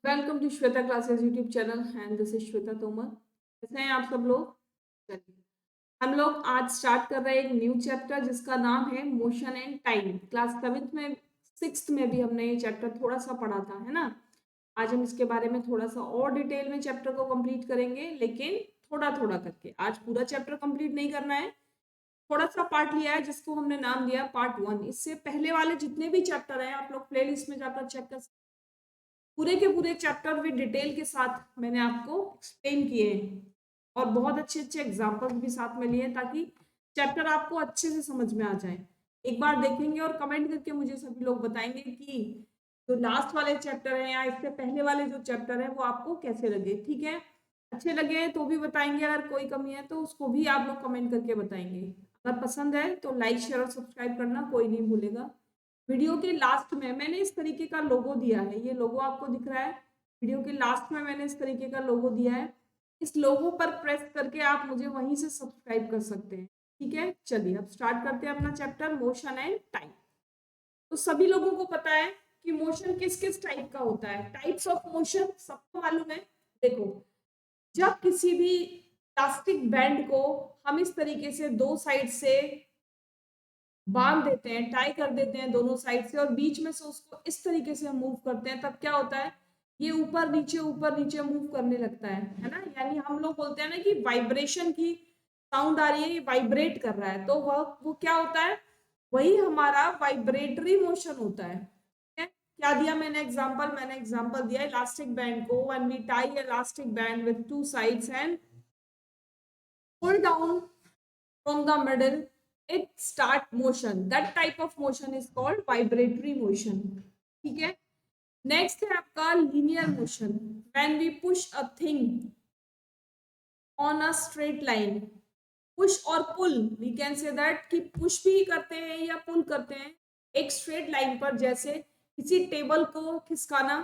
Welcome to Shweta classes YouTube channel and this is Shweta Tomar. कैसे हैं आप सब लोग? चलिए, हम लोग आज स्टार्ट कर रहे हैं एक न्यू चैप्टर जिसका नाम है motion and time. Class 7th में 6th में भी हमने ये चैप्टर थोड़ा सा पढ़ा था, है ना। आज हम इसके बारे में थोड़ा सा और डिटेल में चैप्टर को कंप्लीट करेंगे, लेकिन थोड़ा थोड़ा करके। आज पूरा चैप्टर कंप्लीट नहीं करना है, थोड़ा सा पार्ट लिया है जिसको हमने नाम दिया पार्ट 1। इससे पहले वाले जितने भी चैप्टर हैं आप लोग प्लेलिस्ट में जाकर चेक कर, पूरे के पूरे चैप्टर विद डिटेल के साथ मैंने आपको एक्सप्लेन किए हैं और बहुत अच्छे अच्छे एग्जांपल्स भी साथ में लिए ताकि चैप्टर आपको अच्छे से समझ में आ जाए। एक बार देखेंगे और कमेंट करके मुझे सभी लोग बताएंगे कि जो लास्ट वाले चैप्टर हैं या इससे पहले वाले जो चैप्टर हैं वो आपको कैसे लगे। ठीक है, अच्छे लगे तो भी बताएंगे, अगर कोई कमी है तो उसको भी आप लोग कमेंट करके बताएंगे। अगर पसंद है तो लाइक शेयर और सब्सक्राइब करना कोई नहीं भूलेगा। वीडियो के लास्ट में मैंने इस तरीके का लोगो दिया है, ये लोगो आपको दिख रहा है। वीडियो के लास्ट में मैंने इस तरीके का लोगो दिया है, इस लोगो पर प्रेस करके आप मुझे वहीं से सब्सक्राइब कर सकते हैं। ठीक है, चलिए अब स्टार्ट करते हैं अपना चैप्टर मोशन एंड टाइम। तो सभी लोगों को पता है कि मोशन किस किस टाइप का होता है। टाइप्स ऑफ मोशन सबको मालूम है। देखो, जब किसी भी प्लास्टिक बैंड को हम इस तरीके से दो साइड से बांध देते हैं, टाई कर देते हैं दोनों साइड से, और बीच में से उसको इस तरीके से मूव करते हैं, तब क्या होता है, ये ऊपर नीचे मूव करने लगता है ना। यानी हम लोग बोलते हैं ना कि वाइब्रेशन की साउंड आ रही है, ये वाइब्रेट कर रहा है, तो वो क्या होता है, वही हमारा वाइब्रेटरी मोशन होता है। ठीक है? क्या दिया मैंने एग्जांपल दिया इलास्टिक बैंड को। When we tie elastic band with two sides and pull down from the middle, it start motion. That type of motion is called vibratory motion. ठीक है, नेक्स्ट है आपका linear motion. when we push a thing on a straight line, push और पुल, we can say that कि push भी करते हैं या पुल करते हैं एक स्ट्रेट लाइन पर। जैसे किसी टेबल को खिसकाना,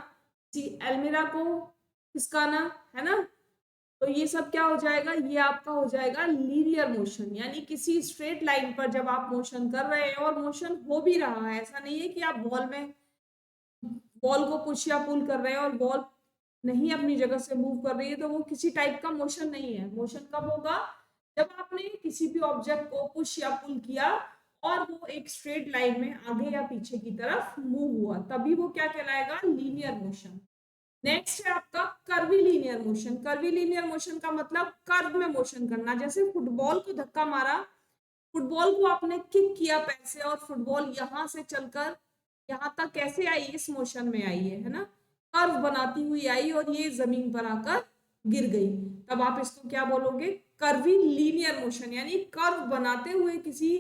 किसी अलमीरा को खिसकाना, है ना। तो ये सब क्या हो जाएगा, ये आपका हो जाएगा लीनियर मोशन। यानी किसी स्ट्रेट लाइन पर जब आप मोशन कर रहे हैं और मोशन हो भी रहा है, ऐसा नहीं है कि आप बॉल को पुश या पुल कर रहे हैं और बॉल नहीं अपनी जगह से मूव कर रही है, तो वो किसी टाइप का मोशन नहीं है। मोशन कब होगा, जब आपने किसी भी ऑब्जेक्ट को पुश या पुल किया और वो एक स्ट्रेट लाइन में आगे या पीछे की तरफ मूव हुआ, तभी वो क्या कहलाएगा, लीनियर मोशन। नेक्स्ट है आपका curvy linear motion. Curvy linear motion का मतलब कर्व में मोशन करना। जैसे फुटबॉल को धक्का मारा, फुटबॉल को आपने किक किया पैर से और फुटबॉल यहां से चलकर यहाँ तक कैसे आई, इस मोशन में आई है ना, कर्व बनाती हुई आई और ये जमीन पर आकर गिर गई, तब आप इसको क्या बोलोगे, कर्वी लीनियर मोशन। यानी कर्व बनाते हुए किसी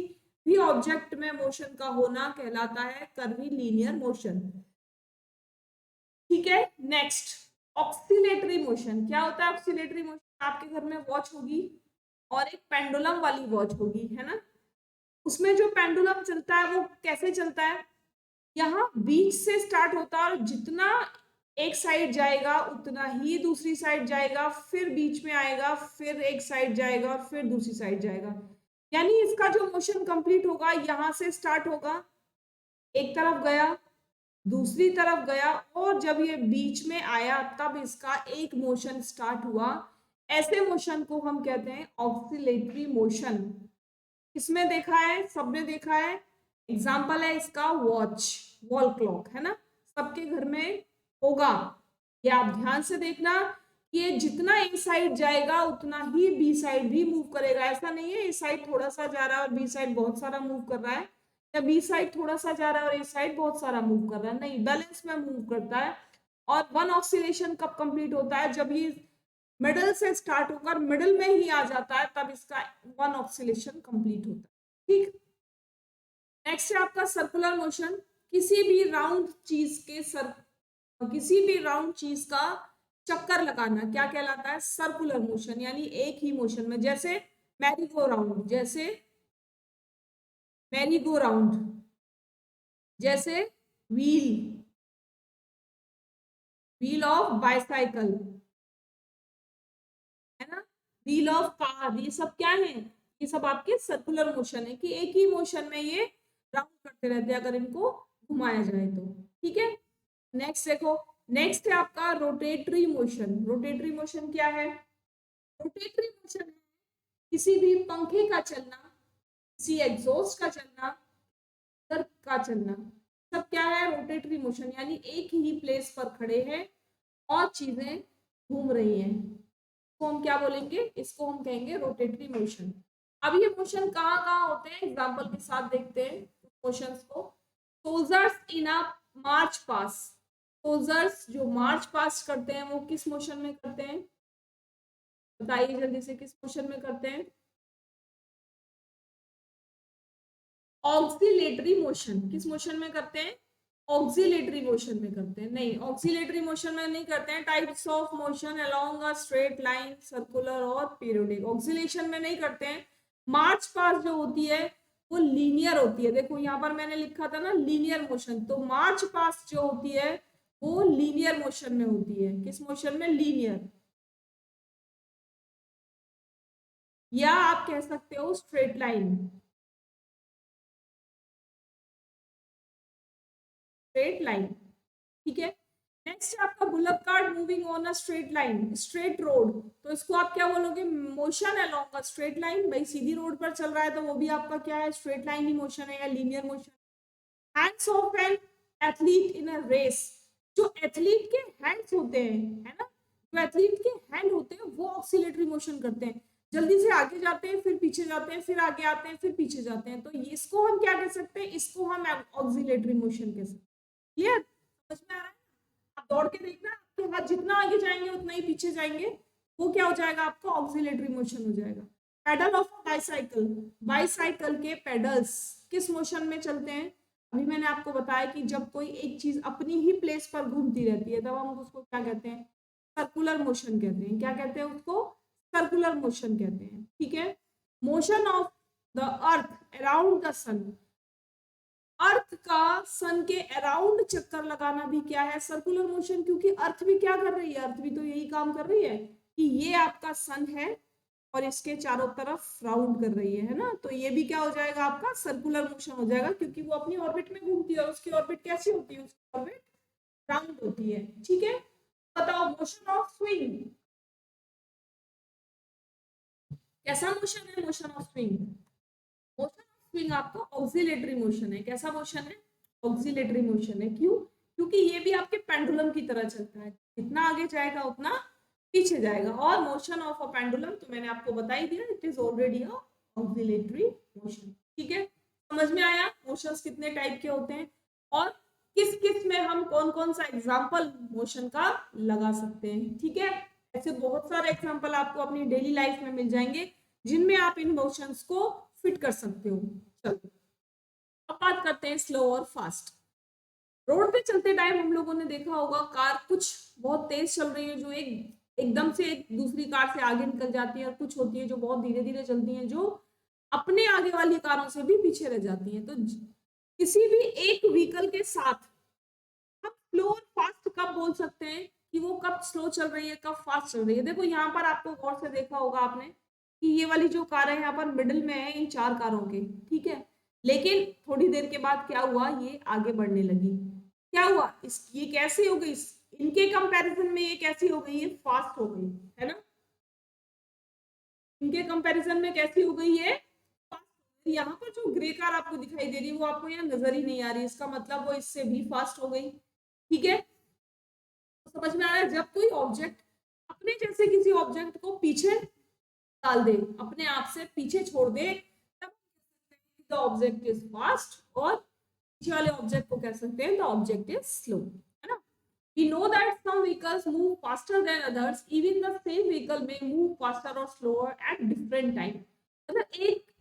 भी ऑब्जेक्ट में मोशन का होना कहलाता है कर्वी लीनियर मोशन। ठीक है, नेक्स्ट ऑक्सीलेटरी मोशन। क्या होता है ऑक्सीलेटरी मोशन, आपके घर में वॉच होगी और एक पेंडुलम वाली वॉच होगी, है ना। उसमें जो पेंडुलम चलता है वो कैसे चलता है, यहाँ बीच से स्टार्ट होता है और जितना एक साइड जाएगा उतना ही दूसरी साइड जाएगा, फिर बीच में आएगा, फिर एक साइड जाएगा और फिर दूसरी साइड जाएगा। यानी इसका जो मोशन कंप्लीट होगा, यहाँ से स्टार्ट होगा, एक तरफ गया, दूसरी तरफ गया, और जब ये बीच में आया तब इसका एक मोशन स्टार्ट हुआ। ऐसे मोशन को हम कहते हैं ऑक्सीलेटरी मोशन। इसमें देखा है, सबने देखा है, एग्जाम्पल है इसका वॉच, वॉल क्लॉक, है ना, सबके घर में होगा। ये आप ध्यान से देखना कि ये जितना ए साइड जाएगा उतना ही बी साइड भी मूव करेगा। ऐसा नहीं है ए साइड थोड़ा सा जा रहा है और बी साइड बहुत सारा मूव कर रहा है, या बी साइड थोड़ा सा जा रहा है और ए साइड बहुत सारा मूव कर रहा है, नहीं, बैलेंस में मूव करता है। और वन ऑक्सीलेशन कब कंप्लीट होता है, जब ये मिडल से स्टार्ट होकर मिडल में ही आ जाता है, तब इसका वन ऑक्सीलेशन कंप्लीट होता है। ठीक, नेक्स्ट है आपका सर्कुलर मोशन। किसी भी राउंड चीज के किसी भी राउंड चीज का चक्कर लगाना क्या कहलाता है, सर्कुलर मोशन। यानी एक ही मोशन में, जैसे merry go round, merry go round, जैसे व्हील, व्हील ऑफ बाइसाइकिल, है ना, व्हील ऑफ कार, ये सब क्या है, ये सब आपके सर्कुलर मोशन है कि एक ही मोशन में ये राउंड करते रहते हैं अगर इनको घुमाया जाए तो। ठीक है, नेक्स्ट देखो, नेक्स्ट है आपका रोटेटरी मोशन। रोटेटरी मोशन क्या है? रोटेटरी मोशन है किसी भी पंखे का चलना, किसी एग्जॉस्ट का चलना, का चलना, सब क्या है? रोटेटरी मोशन, यानी एक ही प्लेस पर खड़े हैं और चीजें घूम रही हैं। इसको हम क्या बोलेंगे? इसको हम कहेंगे रोटेटरी मोशन। अब ये मोशन कहाँ कहाँ होते हैं, एग्जाम्पल के साथ देखते हैं मोशंस को। Soldiers in a March pass. Soldiers जो मार्च पास करते हैं वो किस मोशन में करते हैं? बताइए जल्दी से, किस मोशन में करते हैं? Oscillatory motion. किस मोशन में करते हैं? ऑक्सीलेटरी मोशन में करते हैं। नहीं, ऑक्सीलेटरी मोशन में नहीं करते हैं। Types of motion along a straight line, circular और पीरियोडिक। ऑक्सीलेशन में नहीं करते हैं। मार्च पास जो होती है वो लीनियर होती है। देखो यहाँ पर मैंने लिखा था ना लीनियर मोशन, तो मार्च पास जो होती है वो लीनियर मोशन में होती है। किस मोशन में? लीनियर, या आप कह सकते हो स्ट्रेट लाइन। स्ट्रेट लाइन, ठीक है। नेक्स्ट आपका bullet card moving on a straight line, straight road, तो इसको आप क्या बोलोगे? Motion along a straight line. भाई सीधी रोड पर चल रहा है तो वो भी आपका क्या है? स्ट्रेट लाइन ही मोशन है या linear motion. Hands of an athlete in a race. जो एथलीट के हैंड्स होते हैं, है ना, जो एथलीट के हैंड होते हैं वो ऑक्सीलेटरी मोशन करते हैं। जल्दी से आगे जाते हैं, फिर पीछे जाते हैं, फिर आगे आते हैं, फिर पीछे जाते हैं, तो इसको हम क्या कह सकते हैं? इसको हम ऑक्सीलेटरी मोशन कह सकते हैं। क्लियर? समझ में आ रहा है? आप दौड़ के देखना, आपके हाथ जितना आगे जाएंगे उतना ही पीछे जाएंगे, वो क्या हो जाएगा? आपका ऑक्सीलेटरी मोशन हो जाएगा। Pedal of bicycle. बाइसाइकिल के पेडल्स किस मोशन में चलते हैं? अभी मैंने आपको बताया कि जब कोई एक चीज अपनी ही प्लेस पर घूमती रहती है तब हम उसको क्या कहते हैं? सर्कुलर मोशन कहते हैं। क्या कहते हैं उसको? सर्कुलर मोशन कहते हैं, ठीक है। Motion of the earth around the sun. Earth का सन के अराउंड चक्कर लगाना भी क्या है? सर्कुलर मोशन, क्योंकि अर्थ भी क्या कर रही है? अर्थ भी तो यही काम कर रही है कि ये आपका सन है और इसके चारों तरफ राउंड कर रही है ना, तो ये भी क्या हो जाएगा? आपका सर्कुलर मोशन हो जाएगा, क्योंकि वो अपनी ऑर्बिट में घूमती है और उसकी ऑर्बिट कैसी होती है? उसकी ऑर्बिट राउंड होती है, ठीक है। बताओ मोशन ऑफ स्विंग कैसा मोशन है? Motion of swing, motion of swing आपका ऑक्सीलेटरी मोशन है। कैसा मोशन है? ऑक्सीलेटरी मोशन है। क्यों? क्योंकि ये भी आपके पेंडुलम की तरह चलता है, जितना आगे जाएगा उतना पीछे जाएगा। और मोशन ऑफ अ पेंडुलम तो मैंने आपको बता ही दिया, it is already a oscillatory motion, ठीक है। समझ में आया मोशंस कितने टाइप के होते हैं और किस किस में हम कौन कौन सा एग्जाम्पल मोशन का लगा सकते हैं, ठीक है। ऐसे बहुत सारे एग्जाम्पल आपको अपनी डेली लाइफ में मिल जाएंगे जिनमें आप इन मोशंस को फिट कर सकते हो। चलो अब बात करते हैं स्लो और फास्ट। रोड पे चलते टाइम हम लोगों ने देखा होगा कार कुछ बहुत तेज चल रही है जो एकदम से एक दूसरी कार से आगे निकल जाती है, और कुछ होती है जो बहुत धीरे धीरे चलती हैं जो अपने आगे वाली कारों से भी पीछे रह जाती हैं। तो किसी भी एक व्हीकल के साथ हम स्लो और फास्ट कब बोल सकते हैं कि वो कब स्लो चल रही है, कब फास्ट चल रही है? देखो यहाँ पर आपको गौर से देखा होगा आपने कि ये वाली जो कार है यहाँ पर मिडिल में है इन चार कारों के, ठीक है। लेकिन थोड़ी देर के बाद क्या हुआ? ये आगे बढ़ने लगी। क्या हुआ? ये कैसे हो गई? इनके कंपैरिजन में ये कैसी हो गई? ये फास्ट हो गई, है ना। इनके कंपैरिजन में कैसी हो गई है? यहाँ पर जो ग्रे कार आपको दिखाई दे रही है वो आपको यहाँ नजर ही नहीं आ रही, इसका मतलब वो इससे भी फास्ट हो गई, ठीक है। तो समझ में आ रहा है जब कोई ऑब्जेक्ट अपने जैसे किसी ऑब्जेक्ट को पीछे डाल दे, अपने आप से पीछे छोड़ दे, तब द ऑब्जेक्ट इज फास्ट, और पीछे वाले ऑब्जेक्ट को कह सकते हैं द ऑब्जेक्ट इज स्लो, है ना। We know that some vehicles move faster than others. Even the same vehicle may move faster or slower at different time. मतलब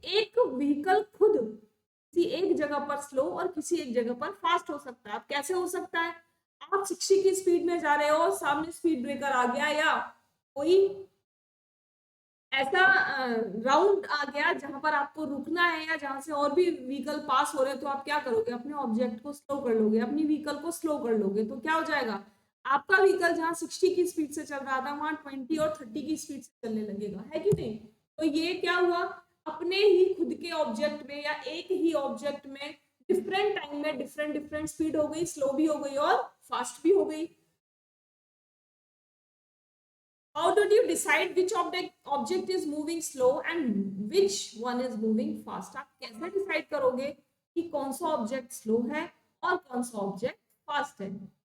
एक व्हीकल खुद किसी एक जगह पर स्लो और किसी एक जगह पर फास्ट हो सकता है। अब कैसे हो सकता है? आप 60 की स्पीड में जा रहे हो, सामने स्पीड ब्रेकर आ गया या कोई ऐसा राउंड आ गया जहां पर आपको रुकना है या जहां से और भी व्हीकल पास हो रहे हैं, तो आप क्या करोगे? अपने ऑब्जेक्ट को स्लो कर लोगे, अपनी व्हीकल को स्लो कर लोगे, तो क्या हो जाएगा? आपका व्हीकल जहां 60 की स्पीड से चल रहा था वहां 20 और 30 की स्पीड से चलने लगेगा, है कि नहीं। तो ये क्या हुआ? अपने ही खुद के ऑब्जेक्ट में या एक ही ऑब्जेक्ट में डिफरेंट टाइम में डिफरेंट डिफरेंट स्पीड हो गई, स्लो भी हो गई और फास्ट भी हो गई। How did you decide which object is moving slow and which one is moving fast? आप कैसे डिसाइड करोगे कि कौन सा ऑब्जेक्ट स्लो है और कौन सा ऑब्जेक्ट फास्ट है?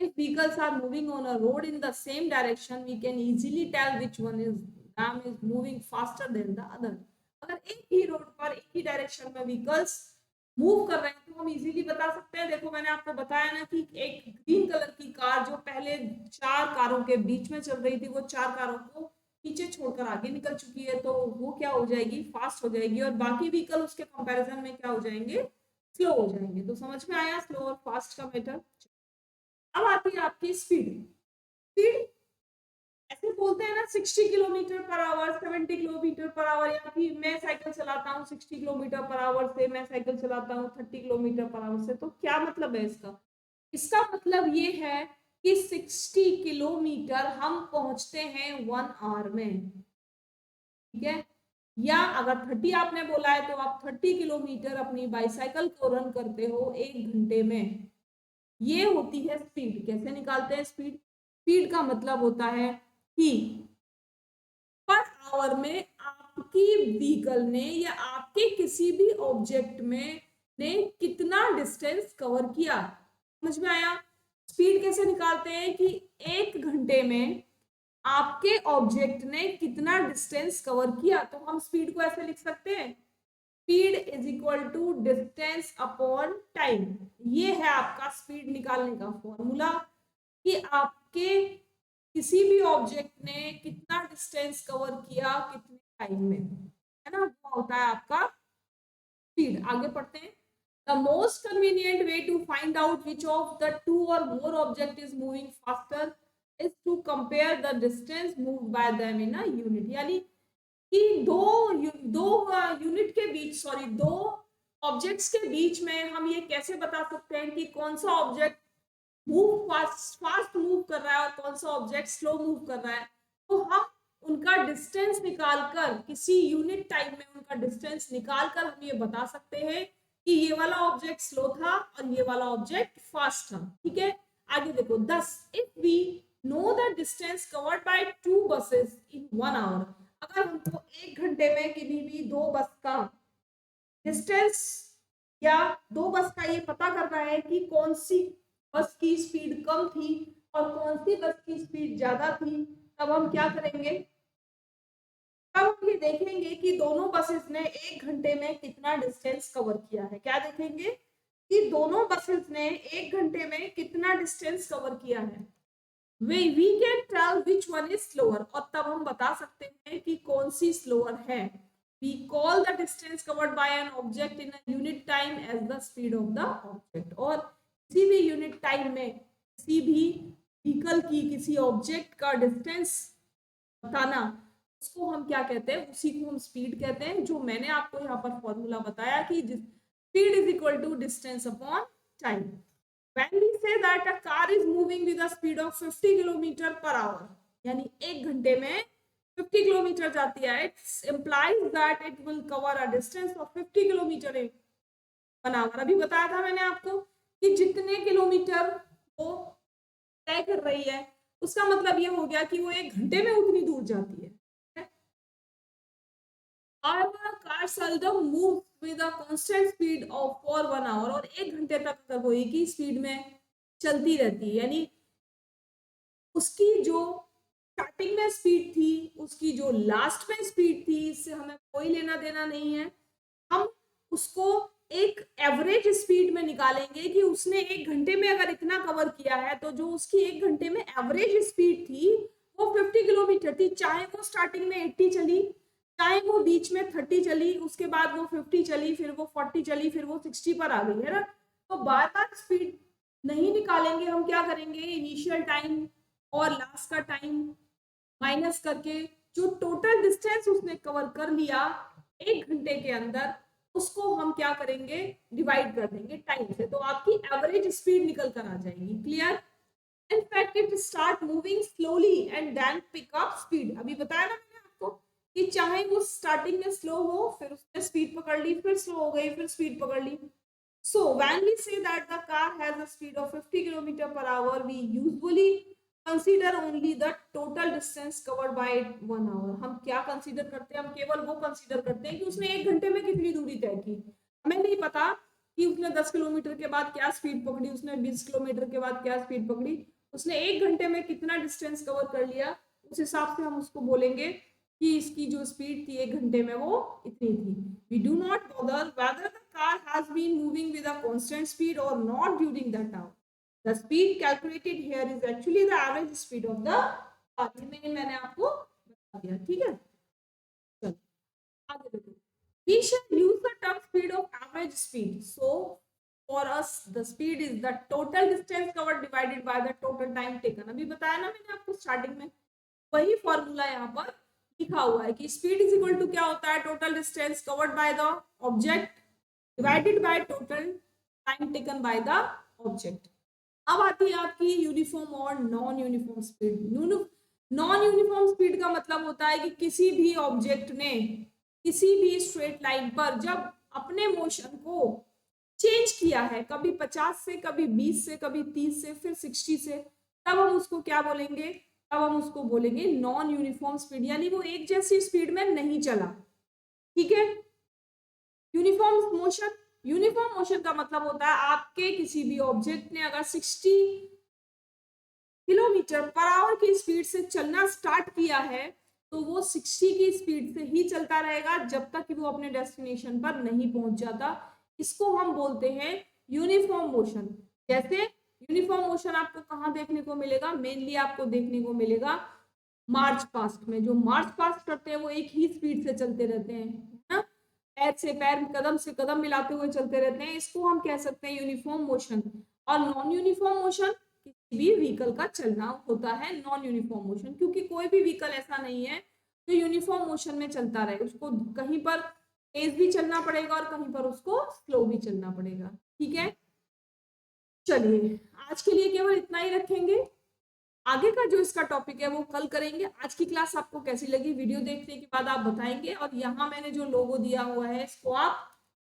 If vehicles are moving on a road in the same direction, we can easily tell which one is them is moving faster than the other. अगर एक ही रोड पर एक ही डायरेक्शन में व्हीकल्स मूव कर रहे हैं तो हम इजीली बता सकते हैं। देखो मैंने आपको बताया ना कि एक ग्रीन कलर की कार जो पहले चार कारों के बीच में चल रही थी वो चार कारों को पीछे छोड़कर आगे निकल चुकी है, तो वो क्या हो जाएगी, फास्ट हो जाएगी, और बाकी व्हीकल उसके कंपैरिजन में क्या हो जाएंगे, स्लो हो जाएंगे। तो समझ में आया स्लो और फास्ट का मैटर। अब आती है आपकी स्पीड। स्पीड ऐसे बोलते हैं ना 60 kilometre per hour, 70 kilometre per hour, या फिर मैं साइकिल चलाता हूँ 60 किलोमीटर पर आवर से, मैं साइकिल चलाता हूँ 30 किलोमीटर पर आवर से। तो क्या मतलब है इसका? इसका मतलब ये है कि 60 किलोमीटर हम पहुंचते हैं 1 आवर में, ठीक है। या अगर 30 आपने बोला है तो आप 30 किलोमीटर अपनी बाईसाइकिल को रन करते हो 1 घंटे में। ये होती है स्पीड। कैसे निकालते हैं स्पीड? स्पीड का मतलब होता है कि पर आवर में आपकी व्हीकल ने या आपके किसी भी ऑब्जेक्ट में ने कितना डिस्टेंस कवर किया। समझ में आया? स्पीड कैसे निकालते हैं कि 1 घंटे में आपके ऑब्जेक्ट ने कितना डिस्टेंस कवर किया। तो हम स्पीड को ऐसे लिख सकते हैं, speed is equal to distance upon time. ये है आपका स्पीड निकालने का फॉर्मूला कि आपके किसी भी ऑब्जेक्ट ने कितना डिस्टेंस कवर किया कितने टाइम में, है ना, वो होता है आपका स्पीड। आगे पढ़ते हैं। The most convenient way to find out which of the two or more object is moving faster is to compare the distance moved by them in a unit। यानी कि दो यूनिट के बीच, सॉरी, दो objects के बीच में हम ये कैसे बता सकते हैं कि कौन सा ऑब्जेक्ट फास्ट मूव कर रहा है और कौन सा ऑब्जेक्ट स्लो मूव कर रहा है। तो हम उनका डिस्टेंस निकालकर, किसी यूनिट टाइम में उनका डिस्टेंस निकालकर हम ये बता सकते हैं कि ये वाला ऑब्जेक्ट स्लो था और ये वाला ऑब्जेक्ट फास्ट था, ठीक है। आगे देखो, 10 if we know the distance covered by 2 buses in 1 hour. अगर हमको 1 घंटे में किसी भी दो बस का डिस्टेंस या दो बस का ये पता करना है कि कौन सी बस की स्पीड कम थी और कौन सी बस की स्पीड ज्यादा थी, तब हम क्या करेंगे, तब हम ये देखेंगे कि दोनों बसेस ने 1 घंटे में कितना डिस्टेंस कवर किया है। क्या देखेंगे कि दोनों बसेस ने 1 घंटे में कितना डिस्टेंस कवर किया है। we can tell which one is slower, और तब हम बता सकते हैं कि कौन सी स्लोअर है। we call the distance covered by an object in a unit time as the speed of the object। और किसी भी यूनिट टाइम में किसी भी व्हीकल की किसी ऑब्जेक्ट का डिस्टेंस बताना, उसको हम क्या कहते हैं, उसी को हम स्पीड कहते हैं। जो मैंने आपको यहाँ पर फॉर्मूला बताया कि speed is equal to distance upon time. When we say that a car is moving with a speed of 50 kilometre per hour, यानी 1 घंटे में 50 किलोमीटर जाती है, it implies that it will cover a distance of 50 kilometre in 1 hour. अभी बताया था मैंने आपको कि जितने किलोमीटर वो तय कर रही है, उसका मतलब ये हो गया कि वो 1 घंटे में उतनी दूर जाती है। However, a car seldom moves with a constant speed of for 1 hour। और 1 घंटे तक अगर वो एक ही स्पीड में चलती रहती है, यानी उसकी जो स्टार्टिंग में स्पीड थी, उसकी जो लास्ट में स्पीड थी, इससे हमें कोई लेना देना नहीं है। हम उसको एक एवरेज स्पीड में निकालेंगे कि उसने 1 घंटे में अगर इतना कवर किया है, तो जो उसकी 1 घंटे में एवरेज स्पीड थी वो 50 किलोमीटर थी। चाहे वो स्टार्टिंग में 80 चली, चाहे वो बीच में 30 चली, उसके बाद वो 50 चली, फिर वो 40 चली, फिर वो 60 पर आ गई, है ना। तो बार बार स्पीड नहीं निकालेंगे, हम क्या करेंगे, इनिशियल टाइम और लास्ट का टाइम माइनस करके जो टोटल डिस्टेंस उसने कवर कर लिया 1 घंटे के अंदर, उसको हम क्या करेंगे, डिवाइड कर देंगे टाइम से, तो आपकी एवरेज स्पीड निकल कर आ जाएगी। Clear? In fact, it start moving slowly and then pick up speed। अभी बताया ना मैंने आपको कि चाहे वो स्टार्टिंग में स्लो हो, फिर उसने स्पीड पकड़ ली, फिर स्लो हो गई, फिर स्पीड पकड़ ली। So when we say that the car has a speed of 50 km per hour, we usually consider only the total distance covered by 1 hour. हम क्या कंसीडर करते हैं, हम केवल वो कंसीडर करते हैं कि उसने 1 घंटे में कितनी दूरी तय की। हमें नहीं पता कि उसने 10 किलोमीटर के बाद क्या स्पीड पकड़ी, उसने 20 किलोमीटर के बाद क्या स्पीड पकड़ी, उसने 1 घंटे में कितना डिस्टेंस कवर कर लिया, उस हिसाब से हम उसको बोलेंगे कि इसकी जो स्पीड थी 1 घंटे में वो इतनी थी। We do not bother whether the car has been moving with a constant speed और not during that hour. The speed calculated here is actually the average speed of the car। मैंने आपको बता दिया, ठीक है। चलो आगे देखो। We shall use the term speed of average speed. So for us the speed is the total distance covered divided by the total time taken। अभी बताया ना मैंने आपको स्टार्टिंग में, वही फॉर्मूला यहाँ पर लिखा हुआ है कि स्पीड इज इक्वल टू क्या होता है, total distance covered by the object divided by total time taken by the object. अब आती है आपकी यूनिफॉर्म और non uniform speed. Non uniform speed का मतलब होता है कि किसी भी ऑब्जेक्ट ने किसी भी स्ट्रेट लाइन पर जब अपने मोशन को चेंज किया है, कभी 50 से, कभी 20 से, कभी 30 से, फिर 60 से, तब हम उसको क्या बोलेंगे, तब हम उसको बोलेंगे नॉन यूनिफॉर्म स्पीड, यानी वो एक जैसी स्पीड में नहीं चला, ठीक है। यूनिफॉर्म मोशन, यूनिफॉर्म मोशन का मतलब होता है आपके किसी भी ऑब्जेक्ट ने अगर 60 किलोमीटर पर आवर की स्पीड से चलना स्टार्ट किया है तो वो 60 की स्पीड से ही चलता रहेगा जब तक कि वो अपने डेस्टिनेशन पर नहीं पहुंच जाता। इसको हम बोलते हैं यूनिफॉर्म मोशन। जैसे यूनिफॉर्म मोशन आपको कहाँ देखने को मिलेगा, मेनली आपको देखने को मिलेगा मार्च पास्ट में। जो मार्च पास्ट करते हैं वो एक ही स्पीड से चलते रहते हैं, है ना, पैर से पैर, कदम से कदम मिलाते हुए चलते रहते हैं, इसको हम कह सकते हैं यूनिफॉर्म मोशन। और नॉन यूनिफॉर्म मोशन किसी भी व्हीकल का चलना होता है नॉन यूनिफॉर्म मोशन, क्योंकि कोई भी व्हीकल ऐसा नहीं है जो यूनिफॉर्म मोशन में चलता रहे, उसको कहीं पर तेज भी चलना पड़ेगा और कहीं पर उसको स्लो भी चलना पड़ेगा, ठीक है। चलिए आज के लिए केवल इतना ही रखेंगे, आगे का जो इसका टॉपिक है वो कल करेंगे। आज की क्लास आपको कैसी लगी, वीडियो देखने के बाद आप बताएंगे, और यहाँ मैंने जो लोगो दिया हुआ है इसको आप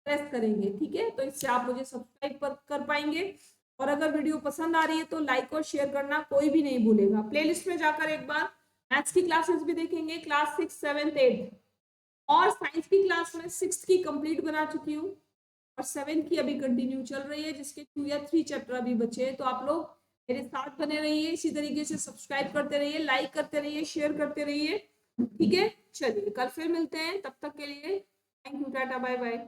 प्रेस करेंगे, ठीक है, तो इससे आप मुझे सब्सक्राइब कर पाएंगे। और अगर वीडियो पसंद आ रही है तो लाइक और शेयर करना कोई भी नहीं भूलेगा। प्लेलिस्ट में जाकर एक बार मैथ्स की क्लासेस भी देखेंगे, क्लास 6, 7, 8, और साइंस की क्लास में 6 की कंप्लीट बना चुकी हूँ और 7 की अभी कंटिन्यू चल रही है, जिसके 2 या 3 चैप्टर अभी बचे हैं। तो आप लोग मेरे साथ बने रहिए, इसी तरीके से सब्सक्राइब करते रहिए, लाइक करते रहिए, शेयर करते रहिए, ठीक है। चलिए कल फिर मिलते हैं, तब तक के लिए thank you, tata, bye bye.